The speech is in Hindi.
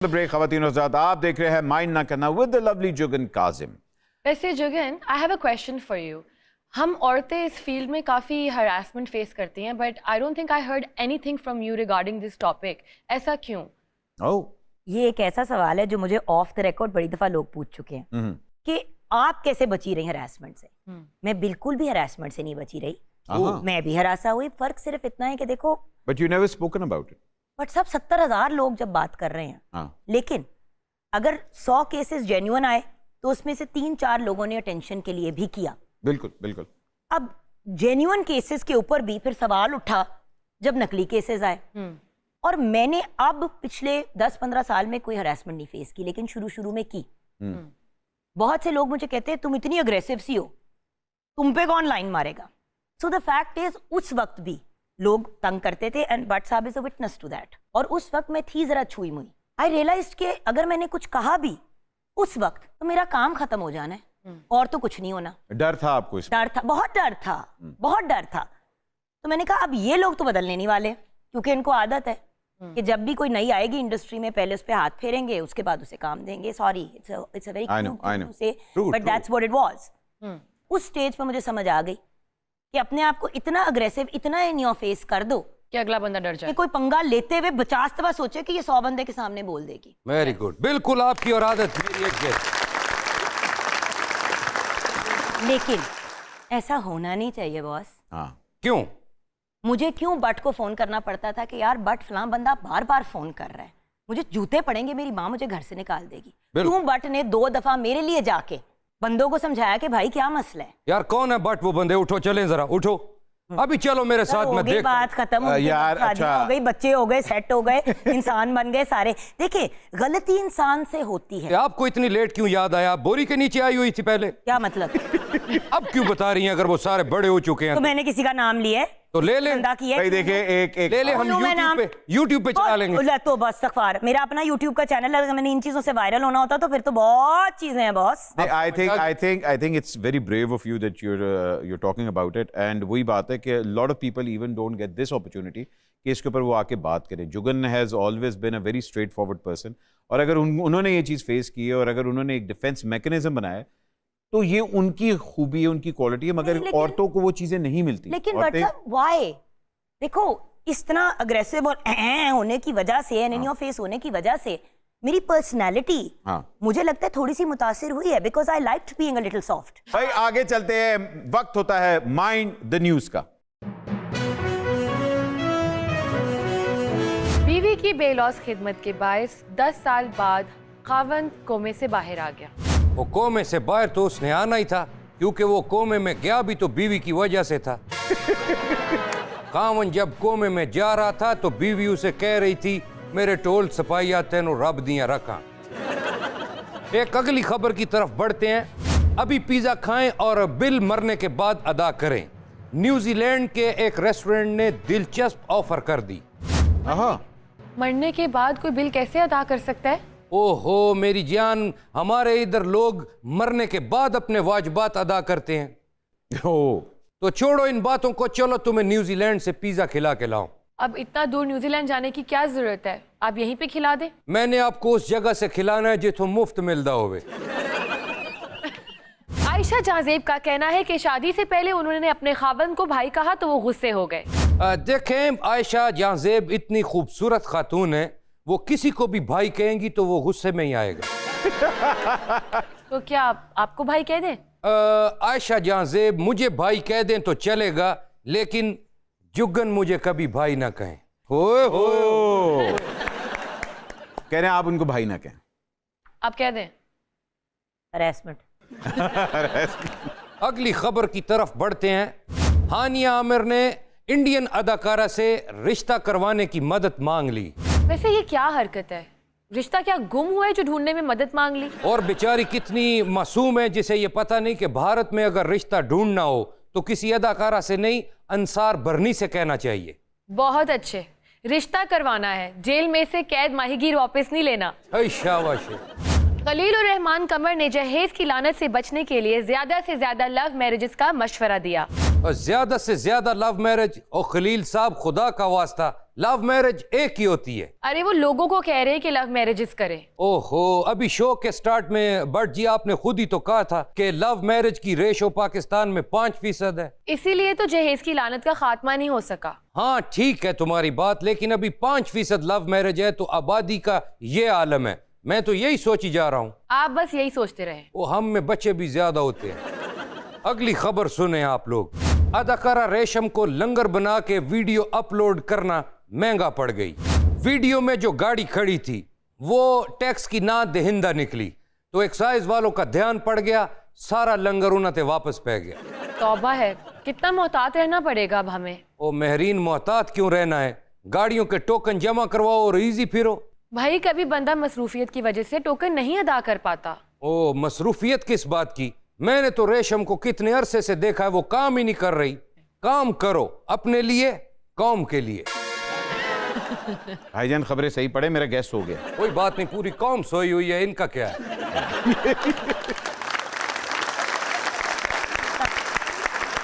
ब्रेक खवातीन और हज़रात, आप देख रहे हैं माइंड ना करना with the lovely Jugan Kazim. वैसे Jugan, I have a question for you. हम औरतें इस फील्ड में काफ़ी हरासमेंट फेस करती हैं, but I don't think I heard anything from you regarding this topic. ऐसा क्यों? ओह, ये एक ऐसा सवाल है जो मुझे ऑफ द रिकॉर्ड बड़ी दफा लोग पूछ चुके हैं कि आप कैसे बची रही हरासमेंट से। मैं बिल्कुल भी हरासमेंट से नहीं बची रही। मैं भी हरासा हुई। फर्क सिर्फ इतना है कि देखो, but you never spoken about it. But सब 70,000 लोग जब बात कर रहे हैं, लेकिन अगर 100 केसेस जेन्युइन आए तो उसमें से 3-4 लोगों ने अटेंशन के लिए भी किया। बिल्कुल बिल्कुल। अब जेन्युइन केसेस के ऊपर भी फिर सवाल उठा जब नकली केसेस आए। और मैंने अब पिछले 10-15 साल में कोई हरासमेंट नहीं फेस की, लेकिन शुरू में की। बहुत से लोग मुझे कहते हैं तुम इतनी अग्रेसिव सी हो, तुम पे कौन लाइन मारेगा। सो द फैक्ट इज उस वक्त भी लोग तंग करते थे, एंड बट साहब is a witness to that. और उस वक्त मैं थी जरा छुई मुई। आई रियलाइज्ड कि अगर मैंने कुछ कहा भी उस वक्त तो मेरा काम खत्म हो जाना है और तो कुछ नहीं होना। डर था आपको? इस डर था, बहुत डर था, बहुत डर था। तो मैंने कहा अब ये लोग तो बदलने नहीं वाले, क्योंकि इनको आदत है कि जब भी कोई नई आएगी इंडस्ट्री में पहले उस पे हाथ फेरेंगे, उसके बाद उसे काम देंगे। Sorry, it's a very crude thing to say, but that's what it was. उस स्टेज पे मुझे समझ आ गई कि अपने आप को इतना अग्रेसिव, इतना इन योर फेस कर दो कि अगला बंदा डर जाए, कि कोई पंगा लेते हुए 50 दफा सोचे कि ये 100 बंदे के सामने बोल देगी। वेरी गुड, बिल्कुल आपकी और आदत मेरी एक जैसी। लेकिन ऐसा होना नहीं चाहिए बॉस। हाँ, क्यों? मुझे क्यों बट को फोन करना पड़ता था कि यार बट फलां बंदा बार बार फोन कर रहा है, मुझे जूते पड़ेंगे, मेरी माँ मुझे घर से निकाल देगी। क्यों बट ने 2 दफा मेरे लिए जाके बंदों को समझाया कि भाई क्या मसला है। यार कौन है बट? वो बंदे उठो, चलें जरा, उठो अभी, चलो मेरे साथ में। देख बात खत्म हो गई, यार, अच्छा हो गई, बच्चे हो गए, सेट हो गए, इंसान बन गए सारे। देखिए, गलती इंसान से होती है। आपको इतनी लेट क्यों याद आया? आप बोरी के नीचे आई हुई थी पहले। क्या मतलब? अब क्यों बता रही हैं अगर वो सारे बड़े हो चुके हैं? तो मैंने किसी का नाम लिया है तो ले ले। भाई देखिए, एक ले ले, हम यूट्यूब पे चला लेंगे। तो बस इस्तग़फ़ार, मेरा अपना यूट्यूब का चैनल है। अगर मैंने इन चीजों से वायरल होना होता तो फिर तो बहुत चीजें हैं boss. I think it's very brave of you that you're talking about it, and वही बात है कि a lot of people even don't get this opportunity कि इसके ऊपर वो आके बात करें। Jugan has always been a very straightforward person, और अगर उन्होंने ये चीज़ फेस की है और अगर उन्होंने एक डिफेंस मैकेनिज्म बनाया तो ये उनकी खूबी है, उनकी क्वालिटी है, मगर औरतों को वो चीजें नहीं मिलती। लेकिन व्हाई? देखो, इस तरह अग्रेसिव और होने की वजह से, इन योर फेस होने की वजह से मेरी पर्सनालिटी, मुझे लगता है थोड़ी सी मुतासिर हुई है, because I liked being a little soft. भाई आगे चलते हैं, वक्त होता है माइंड द न्यूज का। बीवी की बेलौस खिदमत के बायस 10 साल बाद खावंद कोमे से बाहर आ गया। वो कोमे से बाहर तो उसने आना ही था, क्योंकि वो कोमे में गया भी तो बीवी की वजह से था। खावन जब कोमे में जा रहा था तो बीवी उसे कह रही थी, मेरे टोल सपाइया तेनों रब दिया रखा। एक अगली खबर की तरफ बढ़ते हैं। अभी पिज्जा खाएं और बिल मरने के बाद अदा करें। न्यूजीलैंड के एक रेस्टोरेंट ने दिलचस्प ऑफर कर दी। मरने के बाद कोई बिल कैसे अदा कर सकता है? ओहो मेरी जान, हमारे इधर लोग मरने के बाद अपने वाजिबात अदा करते हैं। तो छोड़ो इन बातों को, चलो तुम्हें न्यूजीलैंड से पिज्जा खिला के लाऊं। अब इतना दूर न्यूजीलैंड जाने की क्या जरूरत है? आप यहीं पे खिला दें। मैंने आपको उस जगह से खिलाना है जिथों मुफ्त मिलता होवे। आयशा जहांजेब का कहना है कि शादी से पहले उन्होंने अपने खावंद को भाई कहा तो वो गुस्से हो गए। देखें, आयशा जहांजेब इतनी खूबसूरत खातून है, वो किसी को भी भाई कहेंगी तो वो गुस्से में ही आएगा। तो क्या आपको भाई कह दें? आयशा जहांजेब मुझे भाई कह दें तो चलेगा, लेकिन जुगन मुझे कभी भाई ना कहें। कह रहे हैं आप उनको भाई ना कहें। आप कह दें हरासमेंट। अगली खबर की तरफ बढ़ते हैं। हानिया आमिर ने इंडियन अदाकारा से रिश्ता करवाने की मदद मांग ली। वैसे ये क्या हरकत है? रिश्ता क्या गुम हुआ है जो ढूंढने में मदद मांग ली? और बेचारी कितनी मासूम है जिसे ये पता नहीं कि भारत में अगर रिश्ता ढूंढना हो तो किसी अदाकारा से नहीं, अंसार बरनी से कहना चाहिए। बहुत अच्छे, रिश्ता करवाना है, जेल में से कैद माहीगीर वापस नहीं लेना। शाबाश। खलील और रहमान कमर ने जहेज की लानत से बचने के लिए ज्यादा से ज्यादा लव मैरिजेस का मशवरा दिया। और ज्यादा से ज्यादा लव मैरिज। और खलील साहब, खुदा का वास्ता लव मैरिज एक ही होती है। अरे वो लोगों को कह रहे हैं कि लव मैरिजेस करें। ओहो, अभी शो के स्टार्ट में भट्ट जी आपने खुद ही तो कहा था कि लव मैरिज की रेशो पाकिस्तान में 5% है। इसीलिए तो जहेज की लानत का खात्मा नहीं हो सका। हाँ ठीक है तुम्हारी बात, लेकिन अभी 5% लव मैरिज है तो आबादी का ये आलम है। मैं तो यही सोची जा रहा हूँ। आप बस यही सोचते रहे। वो हम में बच्चे भी ज्यादा होते हैं। अगली खबर सुने आप लोग। अदाकारा रेशम को लंगर बना के वीडियो अपलोड करना महंगा पड़ गई। वीडियो में जो गाड़ी खड़ी थी वो टैक्स की ना दहिंदा निकली तो एक्साइज वालों का ध्यान पड़ गया, सारा लंगर उन्हें वापस पै गया। तौबा है, कितना मोहतात रहना पड़ेगा अब हमें। ओ महरीन, मोहतात क्यों रहना है? गाड़ियों के टोकन जमा करवाओ और इजी फिरो। भाई कभी बंदा मसरूफियत की वजह से टोकन नहीं अदा कर पाता। ओ मसरूफियत किस बात की? मैंने तो रेशम को कितने अरसे से देखा है, वो काम ही नहीं कर रही। काम करो अपने लिए, कौम के लिए। भाईजान खबरें सही पढ़े, मेरा गेस्ट हो गया। कोई बात नहीं, पूरी कौम सोई हुई है, इनका क्या है।